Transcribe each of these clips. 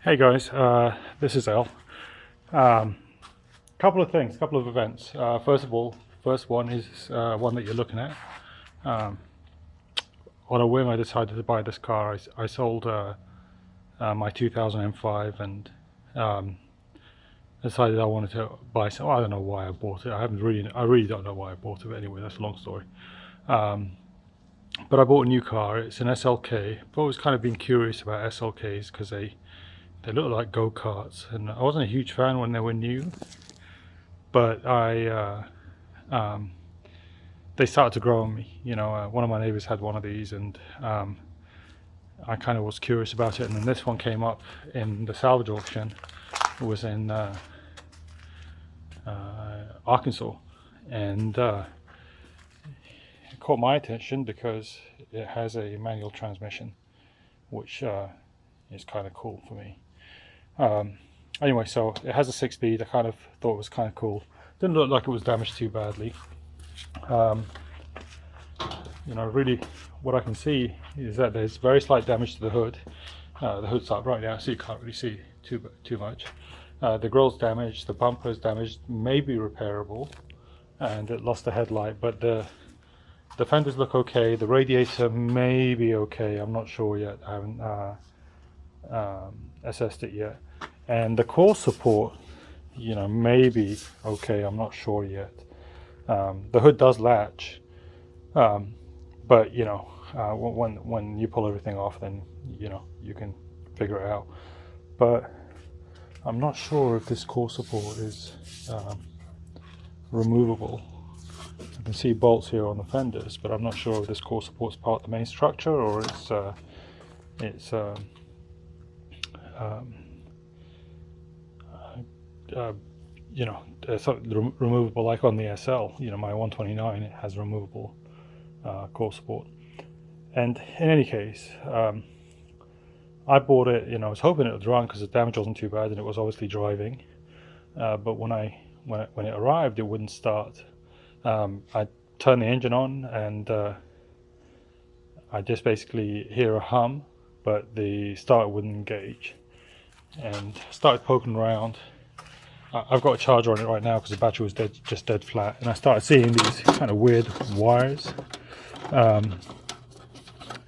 Hey guys, this is Al. Couple of things, couple of events. First of all, first one is one that you're looking at. Um, on a whim, I decided to buy this car. I sold my 2005 and decided I wanted to buy some. I don't know why I bought it. I really don't know why I bought it. But anyway, that's a long story. But I bought a new car. It's an SLK. I've always kind of been curious about SLKs because they look like go-karts, and I wasn't a huge fan when they were new, but they started to grow on me. One of my neighbors had one of these, and I kind of was curious about it, and then this one came up in the salvage auction. It was in Arkansas, and it caught my attention because it has a manual transmission, which is kind of cool for me. Anyway, so it has a 6-speed. I kind of thought it was kind of cool. Didn't look like it was damaged too badly. Really what I can see is that there's very slight damage to the hood. The hood's up right now, so you can't really see too much. The grille's damaged, the bumper's damaged, maybe repairable, and it lost the headlight, but the fenders look okay. The radiator may be okay. I'm not sure yet. I haven't assessed it yet. And the core support, may be okay. I'm not sure yet. The hood does latch, but when you pull everything off, then you can figure it out. But I'm not sure if this core support is removable. I can see bolts here on the fenders, but I'm not sure if this core support is part of the main structure or it's removable, like on the SL. My 129, it has removable core support. And in any case, I bought it. I was hoping it would run because the damage wasn't too bad, and it was obviously driving. But when it arrived, it wouldn't start. I turned the engine on, and I just basically hear a hum, but the starter wouldn't engage. And started poking around. I've got a charger on it right now because the battery was just dead flat, and I started seeing these kind of weird wires. And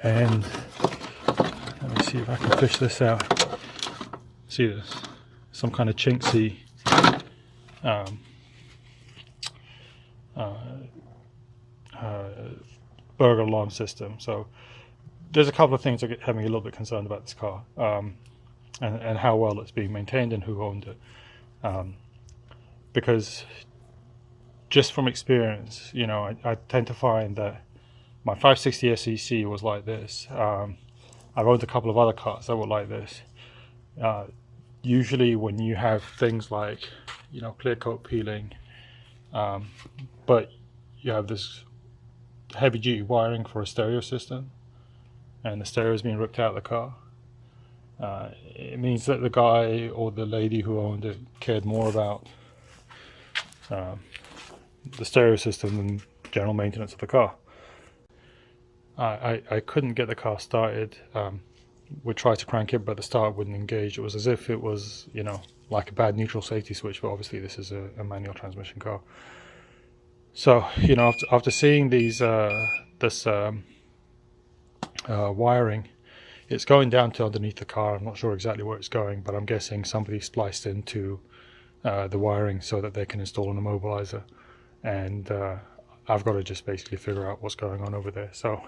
let me see if I can fish this out. See this? Some kind of chinksy burglar alarm system. So there's a couple of things that have me a little bit concerned about this car, and how well it's being maintained and who owned it. Because just from experience, I tend to find that my 560 SEC was like this. I've owned a couple of other cars that were like this. Usually when you have things like, clear coat peeling, but you have this heavy duty wiring for a stereo system, and the stereo is being ripped out of the car. It means that the guy or the lady who owned it cared more about the stereo system than general maintenance of the car. I couldn't get the car started. We tried to crank it, but the start wouldn't engage. It was as if it was, like a bad neutral safety switch, but obviously this is a manual transmission car. So, after seeing this wiring, it's going down to underneath the car. I'm not sure exactly where it's going, but I'm guessing somebody spliced into the wiring so that they can install an immobilizer. And I've got to just basically figure out what's going on over there. So,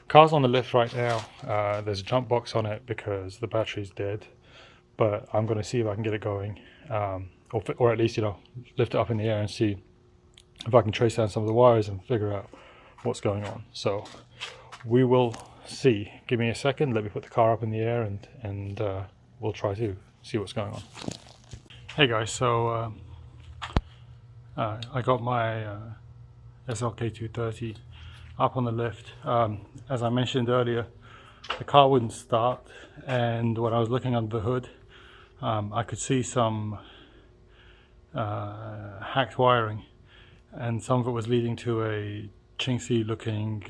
car's on the lift right now. There's a jump box on it because the battery's dead. But I'm going to see if I can get it going, or at least lift it up in the air and see if I can trace down some of the wires and figure out what's going on. So we will see. Give me a second. Let me put the car up in the air, and we'll try to see what's going on. Hey guys, so I got my SLK320 up on the lift. As I mentioned earlier, the car wouldn't start, and when I was looking under the hood, I could see some hacked wiring, and some of it was leading to a chinksy looking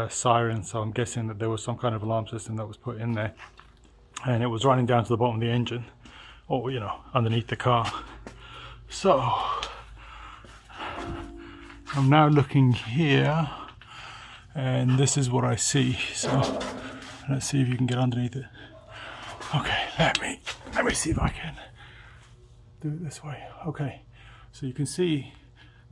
siren. So I'm guessing that there was some kind of alarm system that was put in there. and it was running down to the bottom of the engine, or you know, underneath the car. So I'm now looking here, and this is what I see. So let's see if you can get underneath it. Okay, let me see if I can do it this way. Okay, so you can see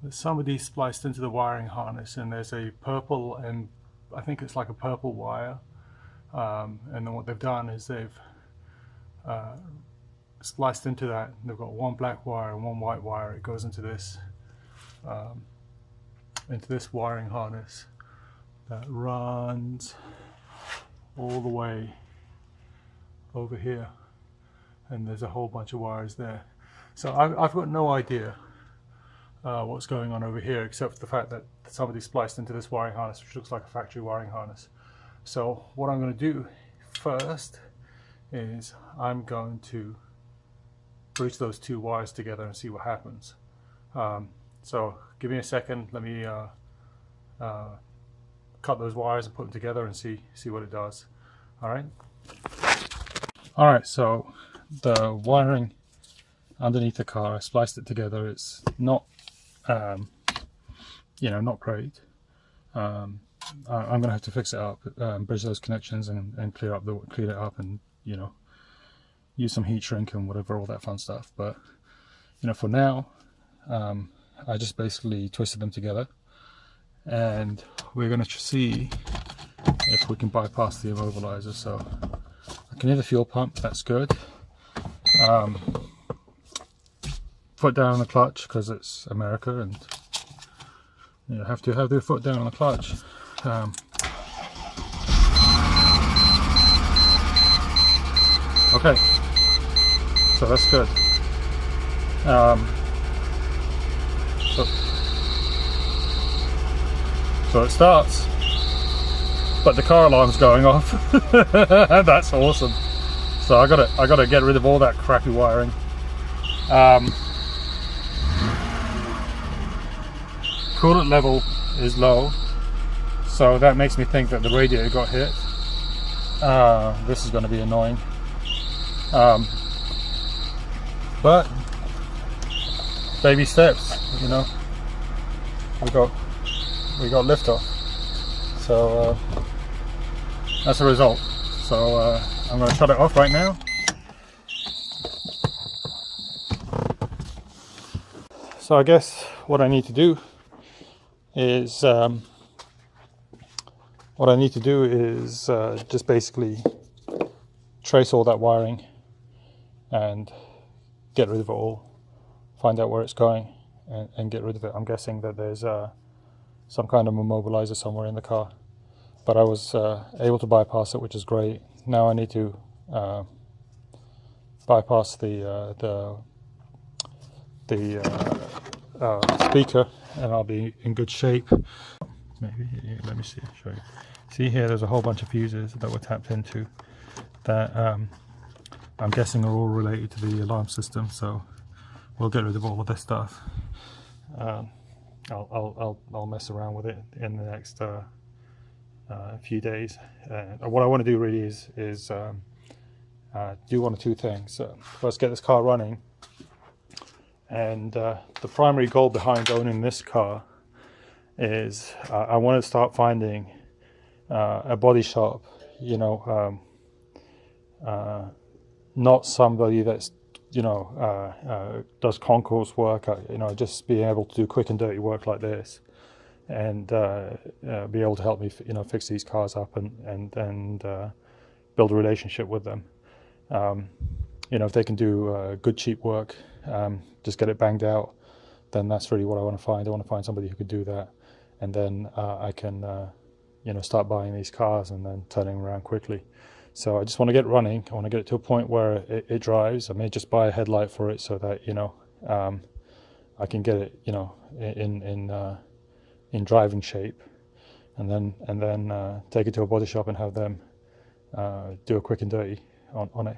that somebody spliced into the wiring harness, and there's a purple, and I think it's like a purple wire, and then what they've done is they've spliced into that. They've got one black wire and one white wire. It goes into this wiring harness that runs all the way over here, and there's a whole bunch of wires there. So I've got no idea what's going on over here, except for the fact that somebody spliced into this wiring harness, which looks like a factory wiring harness. So what I'm going to do first is I'm going to bridge those two wires together and see what happens. So give me a second, let me cut those wires and put them together and see what it does. Alright, so the wiring underneath the car, I spliced it together. It's not you know, not great. I'm gonna have to fix it up, bridge those connections and clean it up and, you know, use some heat shrink and whatever, all that fun stuff. But you know, for now, I just basically twisted them together, and we're going to see if we can bypass the immobilizer. So I can hear the fuel pump, that's good. Foot down on the clutch because it's America, and you have to have the foot down on the clutch. Okay, so that's good. So it starts, but the car alarm's going off. That's awesome. So I gotta get rid of all that crappy wiring. Coolant level is low, so that makes me think that the radiator got hit. This is going to be annoying. But baby steps, you know. We got liftoff, so that's the result. So I'm going to shut it off right now. So I guess what I need to do is just basically trace all that wiring and get rid of it all, find out where it's going and get rid of it. I'm guessing that there's some kind of immobilizer somewhere in the car, but I was able to bypass it, which is great. Now I need to bypass the speaker, and I'll be in good shape. Maybe, let me see, show you. See here, there's a whole bunch of fuses that were tapped into that I'm guessing are all related to the alarm system, so we'll get rid of all of this stuff. I'll mess around with it in the next few days. What I want to do really is do one or two things. First, get this car running, and the primary goal behind owning this car is I want to start finding a body shop, you know, not somebody that's, you know, does concourse work, you know, just being able to do quick and dirty work like this, and be able to help me, you know, fix these cars up and build a relationship with them. You know, if they can do good cheap work, just get it banged out, then that's really what I want to find. I want to find somebody who could do that, and then I can you know, start buying these cars and then turning them around quickly. So I just want to get running. I want to get it to a point where it drives. I may just buy a headlight for it so that, you know, I can get it, you know, in driving shape, and then take it to a body shop and have them do a quick and dirty on it.